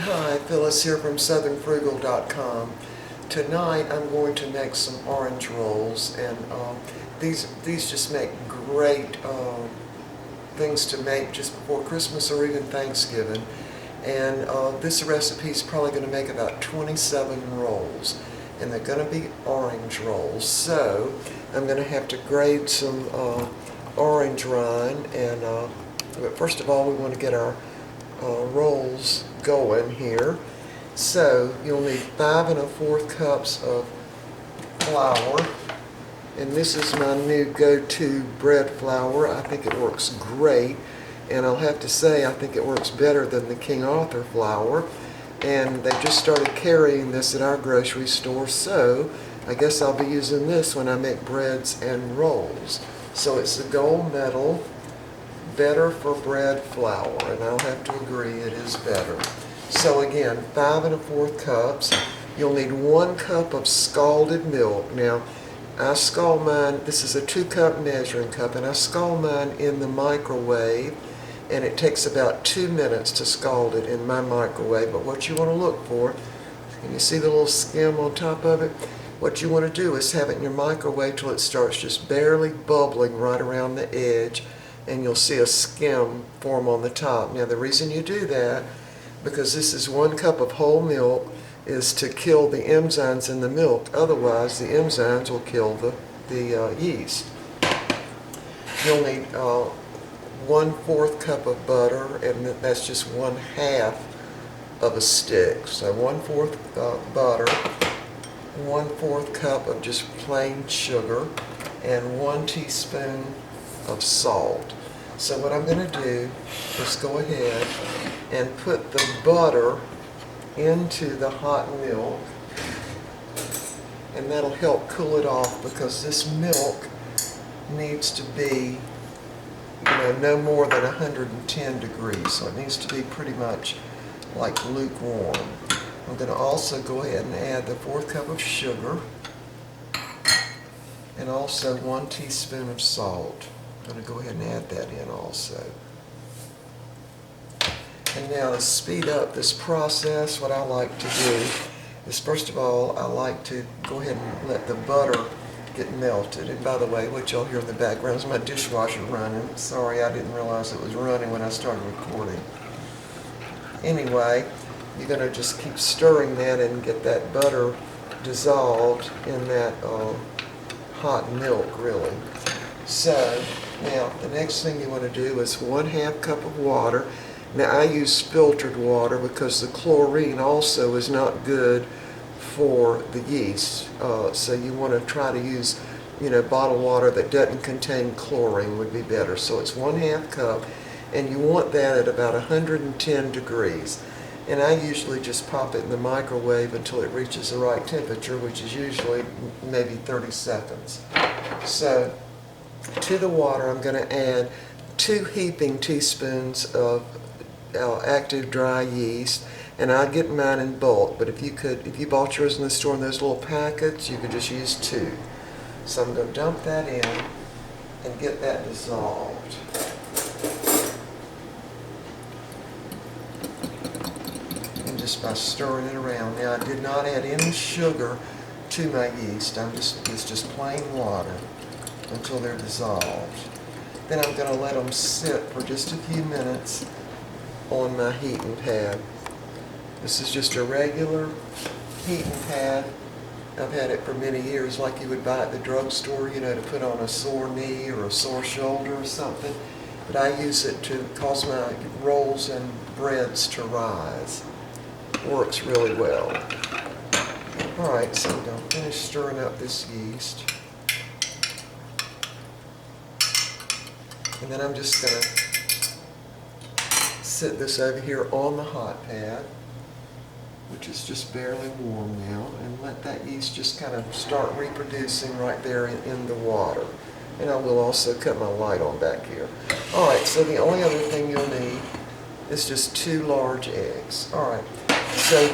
Hi, Phyllis here from southernfrugal.com. Tonight I'm going to make some orange rolls, and these just make great things to make just before Christmas or even Thanksgiving. And this recipe is probably going to make about 27 rolls, and they're going to be orange rolls. So I'm going to have to grate some orange rind, and but first of all we want to get our rolls going here. So you'll need 5 1/4 cups of flour, and this is my new go-to bread flour. I think it works great, and I'll have to say I think it works better than the King Arthur flour, and they just started carrying this at our grocery store, so I guess I'll be using this when I make breads and rolls. So it's the gold medal better for bread flour, and I'll have to agree it is better. So again, 5 1/4 cups. You'll need 1 cup of scalded milk. Now, I scald mine, this is a 2-cup measuring cup, and I scald mine in the microwave, and it takes about 2 minutes to scald it in my microwave. But what you want to look for, can you see the little skim on top of it? What you want to do is have it in your microwave till it starts just barely bubbling right around the edge, and you'll see a skim form on the top. Now the reason you do that, because this is 1 cup of whole milk, is to kill the enzymes in the milk. Otherwise the enzymes will kill the yeast. You'll need 1/4 cup of butter, and that's just 1/2 of a stick. So 1/4 butter, 1/4 cup of just plain sugar, and 1 teaspoon of salt. So what I'm going to do is go ahead and put the butter into the hot milk, and that'll help cool it off, because this milk needs to be no more than 110 degrees, so it needs to be pretty much like lukewarm. I'm going to also go ahead and add the 1/4 cup of sugar, and also 1 teaspoon of salt. I'm going to go ahead and add that in also. And now to speed up this process, what I like to do is, first of all, I like to go ahead and let the butter get melted. And by the way, what y'all hear in the background is my dishwasher running. Sorry, I didn't realize it was running when I started recording. Anyway, you're going to just keep stirring that and get that butter dissolved in that hot milk, really. So now the next thing you want to do is 1/2 cup of water. Now I use filtered water because the chlorine also is not good for the yeast. So you want to try to use, bottled water that doesn't contain chlorine would be better. So it's 1/2 cup, and you want that at about 110 degrees. And I usually just pop it in the microwave until it reaches the right temperature, which is usually maybe 30 seconds. So to the water I'm going to add 2 heaping teaspoons of active dry yeast, and I get mine in bulk, but if you bought yours in the store in those little packets, you could just use 2. So I'm going to dump that in and get that dissolved. And just by stirring it around. Now I did not add any sugar to my yeast. It's just plain water until they're dissolved. Then I'm going to let them sit for just a few minutes on my heating pad. This is just a regular heating pad. I've had it for many years, like you would buy at the drugstore, to put on a sore knee or a sore shoulder or something. But I use it to cause my rolls and breads to rise. It works really well. Alright, so I'm going to finish stirring up this yeast. And then I'm just going to sit this over here on the hot pad, which is just barely warm now, and let that yeast just kind of start reproducing right there in the water. And I will also cut my light on back here. Alright, so the only other thing you'll need is just 2 large eggs. Alright, so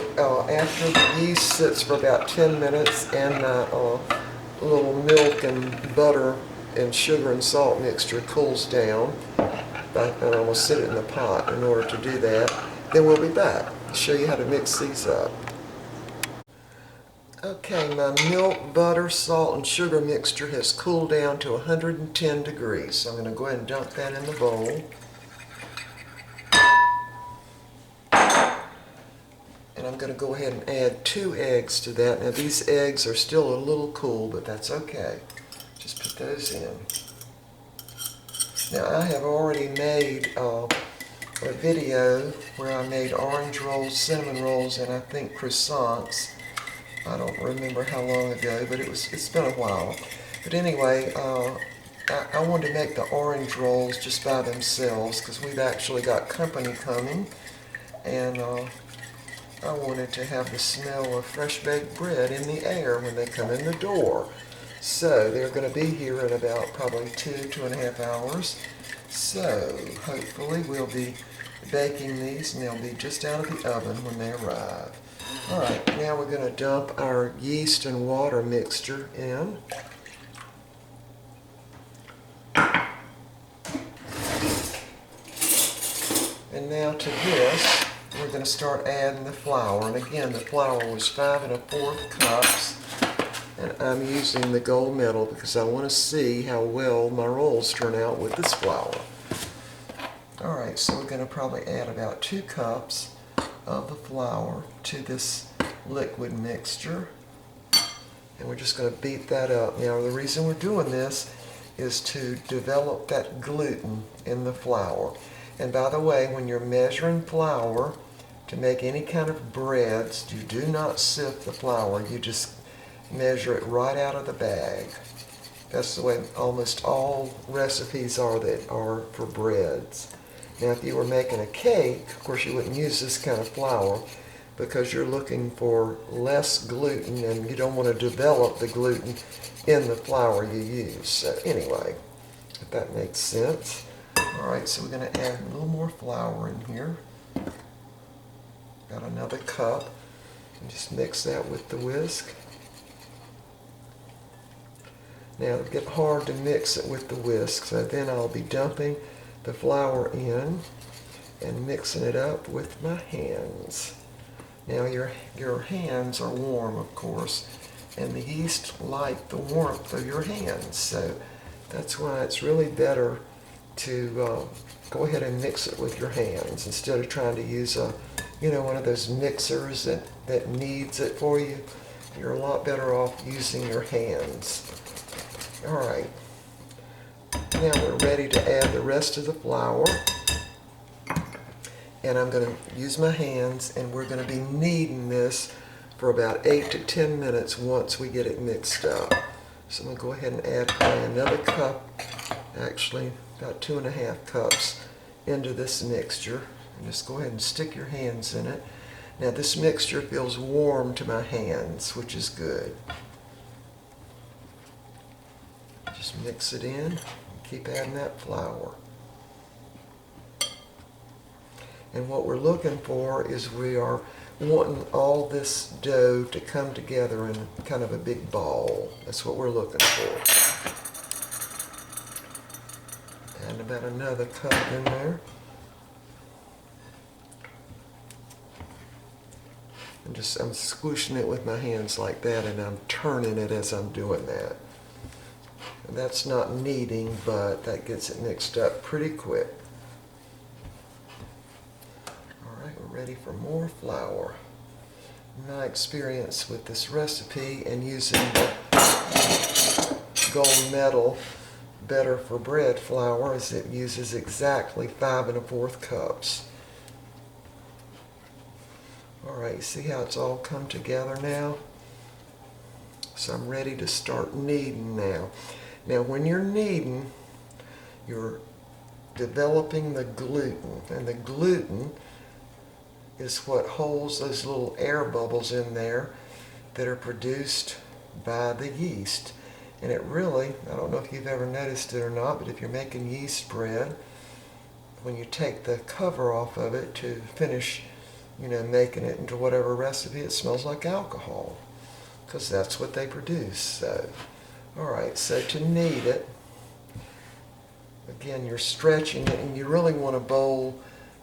after the yeast sits for about 10 minutes and little milk and butter and sugar and salt mixture cools down, and I'm going to sit it in the pot in order to do that, then we'll be back. show you how to mix these up. Okay, my milk, butter, salt, and sugar mixture has cooled down to 110 degrees. So I'm going to go ahead and dump that in the bowl. And I'm going to go ahead and add 2 eggs to that. Now these eggs are still a little cool, but that's okay. Just put those in. Now I have already made a video where I made orange rolls, cinnamon rolls, and I think croissants. I don't remember how long ago, but it's been a while. But anyway, I wanted to make the orange rolls just by themselves because we've actually got company coming, and I wanted to have the smell of fresh baked bread in the air when they come in the door. So they're going to be here in about probably 2.5 hours. So hopefully we'll be baking these and they'll be just out of the oven when they arrive. Alright, now we're going to dump our yeast and water mixture in. And now to this, we're going to start adding the flour. And again, the flour was 5 1/4 cups. And I'm using the gold medal because I want to see how well my rolls turn out with this flour. Alright, so we're going to probably add about 2 cups of the flour to this liquid mixture. And we're just going to beat that up. Now the reason we're doing this is to develop that gluten in the flour. And by the way, when you're measuring flour to make any kind of breads, you do not sift the flour. You just measure it right out of the bag. That's the way almost all recipes are that are for breads. Now if you were making a cake, of course you wouldn't use this kind of flour because you're looking for less gluten and you don't want to develop the gluten in the flour you use. So anyway, if that makes sense. Alright, so we're going to add a little more flour in here. Got another cup. And just mix that with the whisk. Now it'll get hard to mix it with the whisk, so then I'll be dumping the flour in and mixing it up with my hands. Now your hands are warm, of course, and the yeast like the warmth of your hands, so that's why it's really better to go ahead and mix it with your hands instead of trying to use one of those mixers that kneads it for you. You're a lot better off using your hands. Alright, now we're ready to add the rest of the flour. And I'm going to use my hands and we're going to be kneading this for about 8 to 10 minutes once we get it mixed up. So I'm going to go ahead and add probably another cup, actually about 2.5 cups into this mixture. And just go ahead and stick your hands in it. Now this mixture feels warm to my hands, which is good. Just mix it in and keep adding that flour. And what we're looking for is we are wanting all this dough to come together in kind of a big ball. That's what we're looking for. And about another cup in there. And I'm squishing it with my hands like that, and I'm turning it as I'm doing that. And that's not kneading, but that gets it mixed up pretty quick. Alright, we're ready for more flour. My experience with this recipe and using the gold medal better for bread flour is it uses exactly 5 1/4 cups. Alright, see how it's all come together now? So I'm ready to start kneading now. Now when you're kneading, you're developing the gluten, and the gluten is what holds those little air bubbles in there that are produced by the yeast. And it really, I don't know if you've ever noticed it or not, but if you're making yeast bread, when you take the cover off of it to finish, making it into whatever recipe, it smells like alcohol, because that's what they produce. So, alright, so to knead it, again, you're stretching it, and you really want to bowl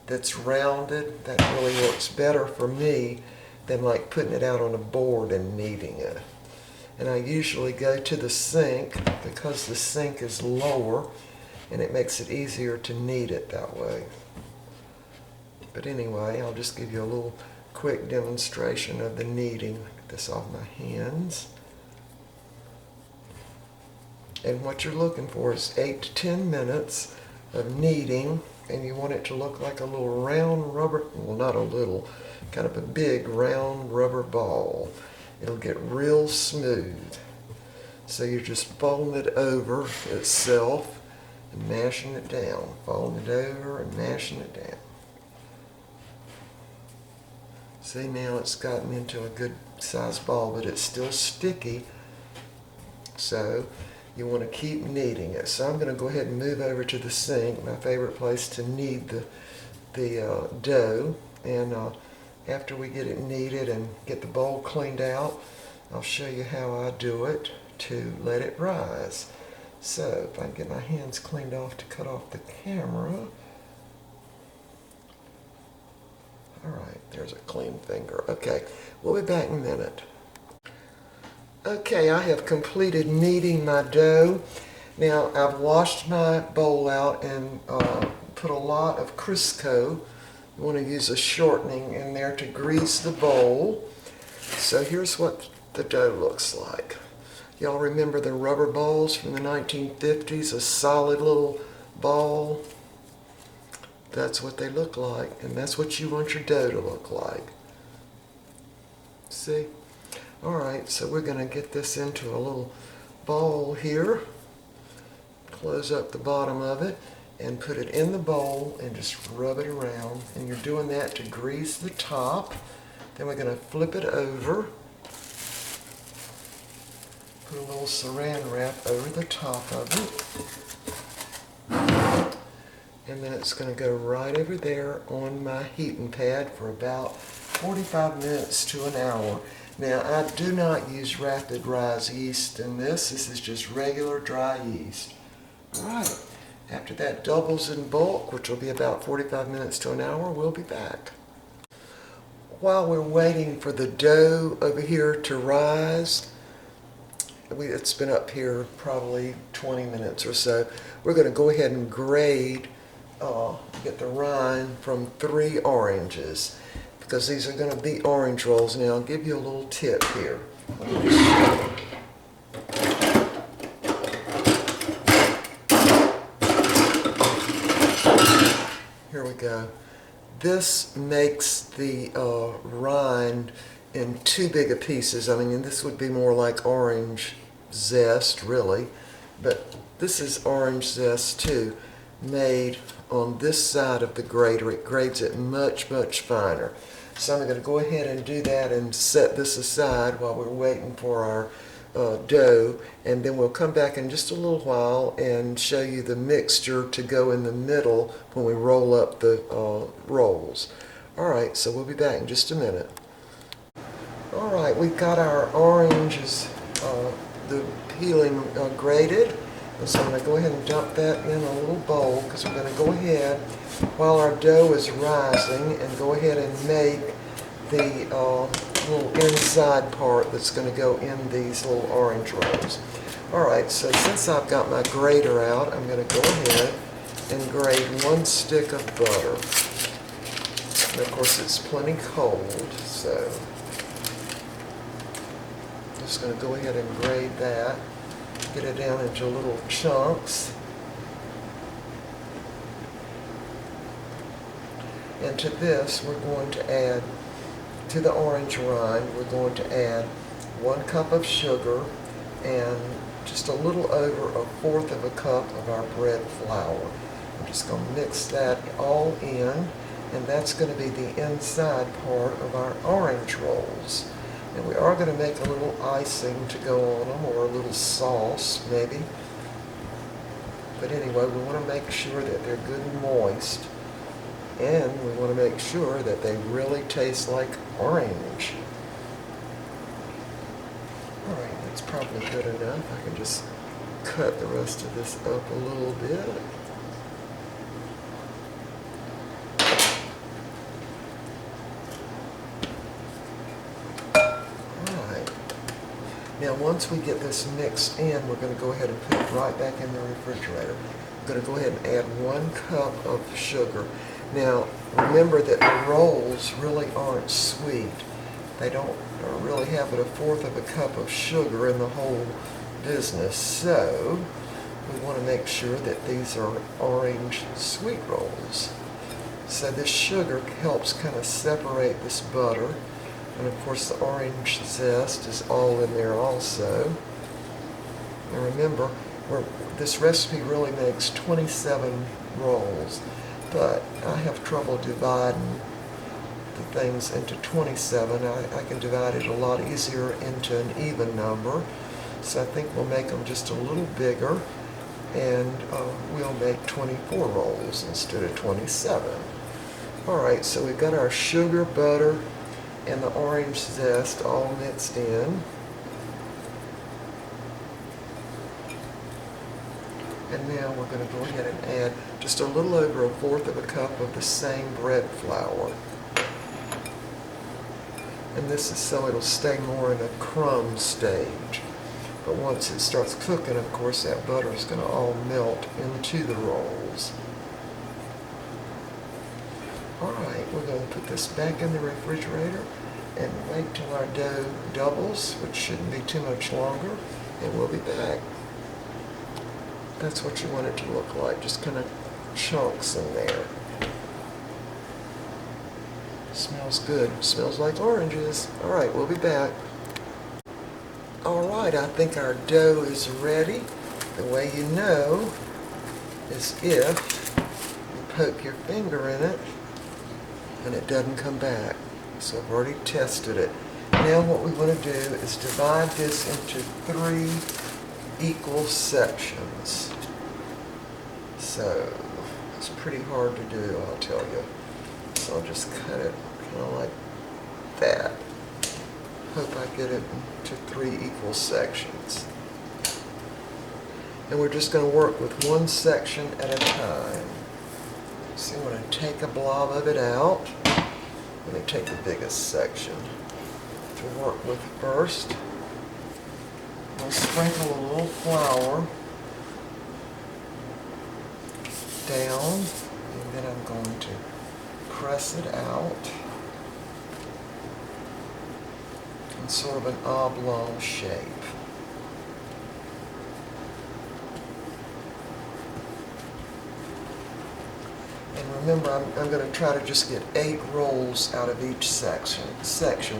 that's rounded. That really works better for me than like putting it out on a board and kneading it. And I usually go to the sink because the sink is lower and it makes it easier to knead it that way. But anyway, I'll just give you a little quick demonstration of the kneading. Get this off my hands. And what you're looking for is 8 to 10 minutes of kneading, and you want it to look like a little round rubber, well, not a little, kind of a big round rubber ball. It'll get real smooth. So you're just folding it over itself and mashing it down. Folding it over and mashing it down. See, now it's gotten into a good sized ball, but it's still sticky. So you want to keep kneading it. So I'm going to go ahead and move over to the sink, my favorite place to knead the dough. And after we get it kneaded and get the bowl cleaned out, I'll show you how I do it to let it rise. So if I can get my hands cleaned off to cut off the camera. All right, there's a clean finger. Okay, we'll be back in a minute. Okay, I have completed kneading my dough. Now I've washed my bowl out and put a lot of Crisco. You want to use a shortening in there to grease the bowl. So here's what the dough looks like. Y'all remember the rubber bowls from the 1950s, a solid little ball? That's what they look like, and that's what you want your dough to look like. See? Alright, so we're going to get this into a little bowl here. Close up the bottom of it and put it in the bowl and just rub it around. And you're doing that to grease the top. Then we're going to flip it over. Put a little saran wrap over the top of it. And then it's going to go right over there on my heaping pad for about 45 minutes to an hour. Now, I do not use rapid rise yeast in this. This is just regular dry yeast. All right. After that doubles in bulk, which will be about 45 minutes to an hour, we'll be back. While we're waiting for the dough over here to rise, it's been up here probably 20 minutes or so, we're going to go ahead and grade, get the rind from 3 oranges, because these are going to be orange rolls. Now I'll give you a little tip here. Here we go. This makes the rind in too big of pieces. I mean, this would be more like orange zest, really, but this is orange zest too, made on this side of the grater. It grades it much, much finer. So I'm going to go ahead and do that and set this aside while we're waiting for our dough, and then we'll come back in just a little while and show you the mixture to go in the middle when we roll up the rolls. Alright, so we'll be back in just a minute. Alright, we've got our oranges, the peeling grated. And so I'm going to go ahead and dump that in a little bowl, because we're going to go ahead while our dough is rising and go ahead and make the little inside part that's going to go in these little orange rolls. Alright, so since I've got my grater out, I'm going to go ahead and grate 1 stick of butter. And of course it's plenty cold, so I'm just going to go ahead and grate that. Get it down into little chunks. And to this, we're going to add, to the orange rind, we're going to add 1 cup of sugar and just a little over 1/4 of a cup of our bread flour. I'm just going to mix that all in, and that's going to be the inside part of our orange rolls. And we are going to make a little icing to go on them, or a little sauce, maybe. But anyway, we want to make sure that they're good and moist. And we want to make sure that they really taste like orange. Alright, that's probably good enough. I can just cut the rest of this up a little bit. Now once we get this mixed in, we're going to go ahead and put it right back in the refrigerator. I'm going to go ahead and add 1 cup of sugar. Now remember that the rolls really aren't sweet. They don't really have but 1/4 of a cup of sugar in the whole business, so we want to make sure that these are orange sweet rolls. So this sugar helps kind of separate this butter, and of course the orange zest is all in there also. And remember, this recipe really makes 27 rolls, but I have trouble dividing the things into 27. I can divide it a lot easier into an even number, so I think we'll make them just a little bigger, and we'll make 24 rolls instead of 27. Alright, so we've got our sugar, butter, and the orange zest all mixed in. And now we're going to go ahead and add just a little over 1/4 of a cup of the same bread flour. And this is so it'll stay more in a crumb stage. But once it starts cooking, of course, that butter is going to all melt into the rolls. Alright, we're going to put this back in the refrigerator and wait till our dough doubles, which shouldn't be too much longer, and we'll be back. That's what you want it to look like, just kind of chunks in there. Smells good. Smells like oranges. Alright, we'll be back. Alright, I think our dough is ready. The way you know is if you poke your finger in it and it doesn't come back. So I've already tested it. Now what we want to do is divide this into 3 equal sections. So it's pretty hard to do, I'll tell you. So I'll just cut it kind of like that. Hope I get it into 3 equal sections. And we're just going to work with 1 section at a time. So I'm going to take a blob of it out. Let me take the biggest section to work with first. I'll sprinkle a little flour down, and then I'm going to press it out in sort of an oblong shape. And remember, I'm going to try to just get 8 rolls out of each section,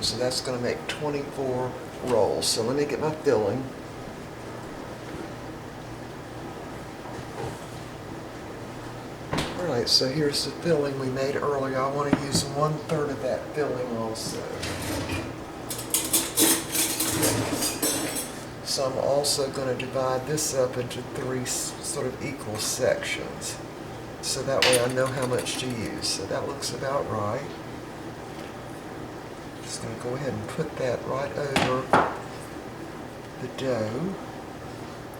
so that's going to make 24 rolls. So let me get my filling. Alright, so here's the filling we made earlier. I want to use 1/3 of that filling also. So I'm also going to divide this up into 3 sort of equal sections, so that way I know how much to use. So that looks about right. Just going to go ahead and put that right over the dough.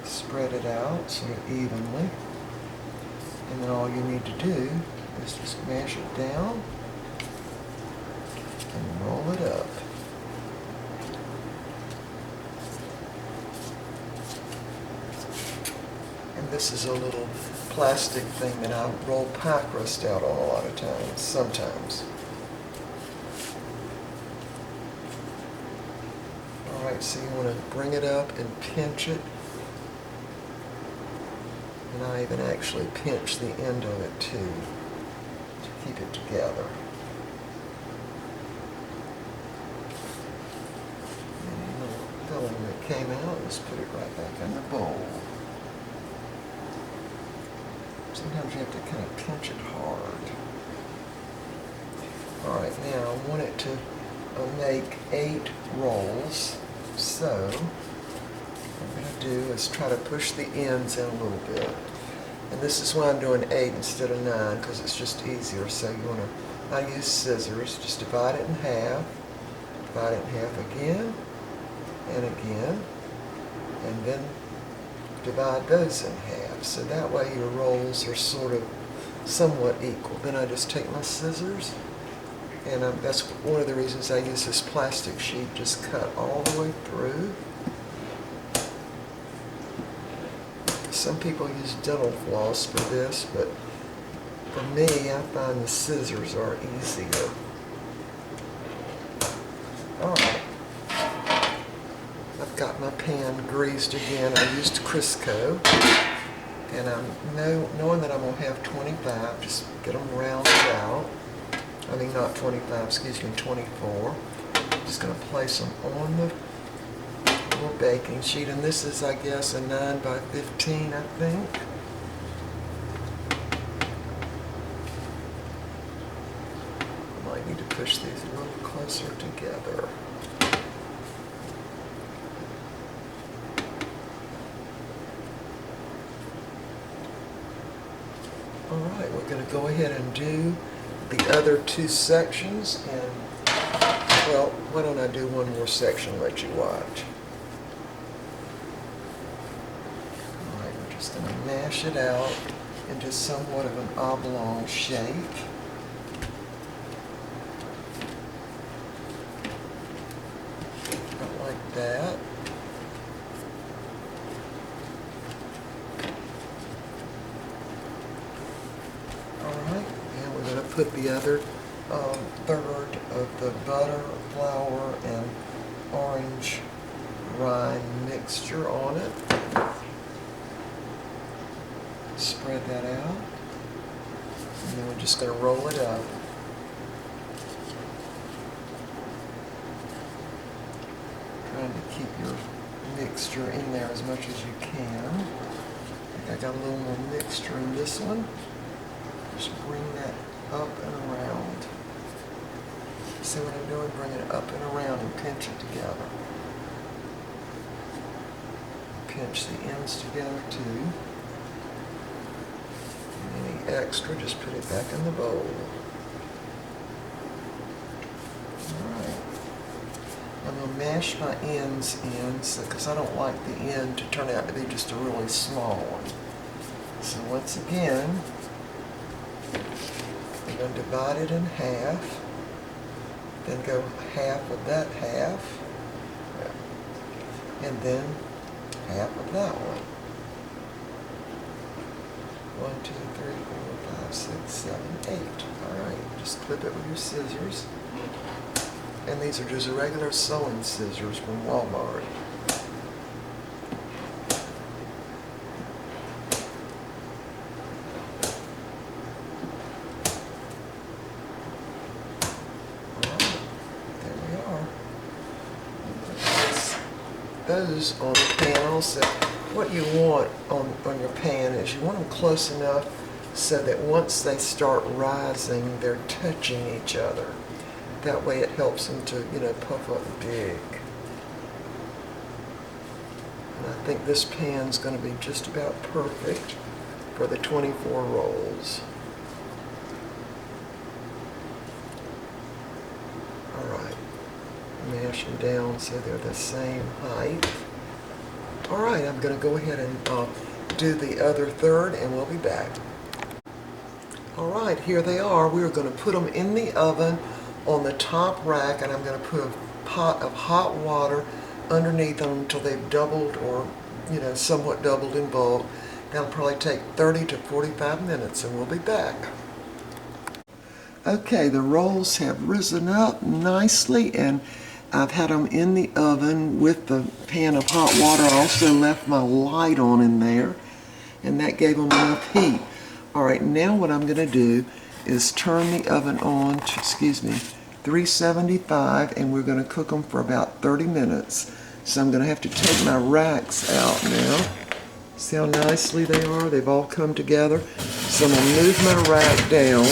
Spread it out sort of evenly. And then all you need to do is just mash it down and roll it up. And this is a little plastic thing that I roll pie crust out on a lot of times, sometimes. Alright, so you want to bring it up and pinch it. And I even actually pinch the end of it too, to keep it together. And the little filling that came out, let's put it right back in the bowl. Sometimes you have to kind of pinch it hard. Alright, now I want it to make 8 rolls, so what I'm going to do is try to push the ends in a little bit. And this is why I'm doing 8 instead of 9, because it's just easier. So you want to, I use scissors, just divide it in half again, and then divide those in half. So that way your rolls are sort of somewhat equal. Then I just take my scissors, and that's one of the reasons I use this plastic sheet, just cut all the way through. some people use dental floss for this, but for me, I find the scissors are easier. Alright, I've got my pan greased again. I used Crisco, and I'm knowing that I'm going to have 25, just get them rounded out. I mean, not 25, excuse me, 24. Just going to place them on the little baking sheet, and this is, I guess, a 9 by 15, I think. I might need to push these a little closer together. Alright, we're going to go ahead and do the other two sections, and, well, why don't I do one more section and let you watch. Alright, we're just going to mash it out into somewhat of an oblong shape. About like that. Put the other third of the butter, flour, and orange rind mixture on it. Spread that out. And then we're just going to roll it up. Trying to keep your mixture in there as much as you can. I think I got a little more mixture in this one. Just bring that up and around. See what I'm doing? Bring it up and around and pinch it together. Pinch the ends together too. And any extra, just put it back in the bowl. Alright. I'm going to mash my ends in because I don't like the end to turn out to be just a really small one. So once again, I'm going to divide it in half, then go half of that half, and then half of that one. 1, 2, 3, 4, 5, 6, 7, 8. Alright, just clip it with your scissors. And these are just regular sewing scissors from Walmart. Those on the pan also. What you want on your pan is you want them close enough so that once they start rising, they're touching each other. That way it helps them to, puff up big. And I think this pan's going to be just about perfect for the 24 rolls. Alright. Mash them down so they're the same height. Alright, I'm going to go ahead and do the other third, and we'll be back. Alright, here they are. We're going to put them in the oven on the top rack, and I'm going to put a pot of hot water underneath them until they've doubled or, somewhat doubled in bulk. That'll probably take 30 to 45 minutes, and we'll be back. Okay, the rolls have risen up nicely, and I've had them in the oven with the pan of hot water. I also left my light on in there, and that gave them enough heat. Alright, now what I'm going to do is turn the oven on to, 375, and we're going to cook them for about 30 minutes. So I'm going to have to take my racks out now. See how nicely they are? They've all come together. So I'm going to move my rack down.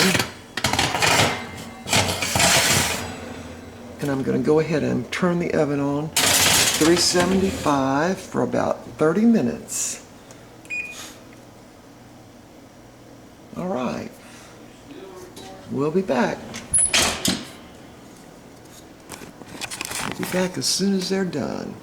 And I'm going to go ahead and turn the oven on 375 for about 30 minutes. Alright, we'll be back. We'll be back as soon as they're done.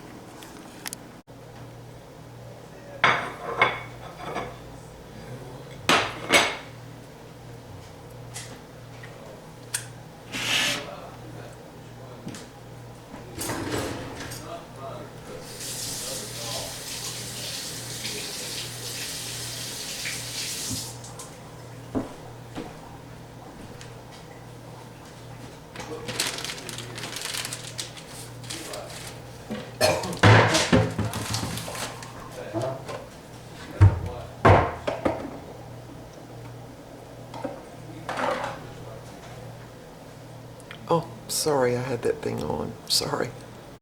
Sorry, I had that thing on. Sorry.